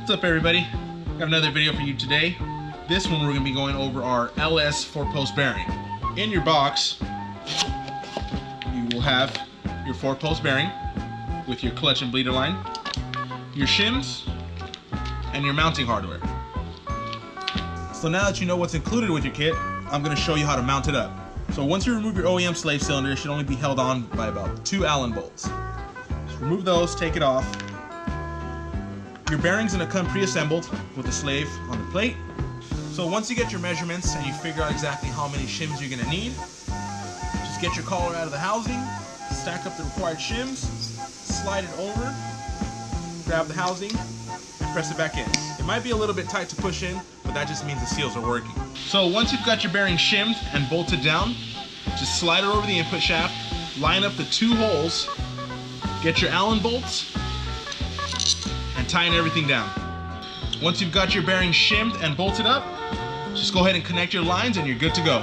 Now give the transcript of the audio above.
What's up, everybody? Got another video for you today. This one we're going to be going over our LS 4-post bearing. In your box, you will have your 4-post bearing with your clutch and bleeder line, your shims, and your mounting hardware. So now that you know what's included with your kit, I'm going to show you how to mount it up. So once you remove your OEM slave cylinder, it should only be held on by about 2 Allen bolts. Just remove those, take it off. Your bearing's going to come pre-assembled with the slave on the plate. So once you get your measurements and you figure out exactly how many shims you're going to need, just get your collar out of the housing, stack up the required shims, slide it over, grab the housing, and press it back in. It might be a little bit tight to push in, but that just means the seals are working. So once you've got your bearing shimmed and bolted down, just slide it over the input shaft, line up the 2 holes, get your Allen bolts, and tighten everything down. Once you've got your bearing shimmed and bolted up, just go ahead and connect your lines and you're good to go.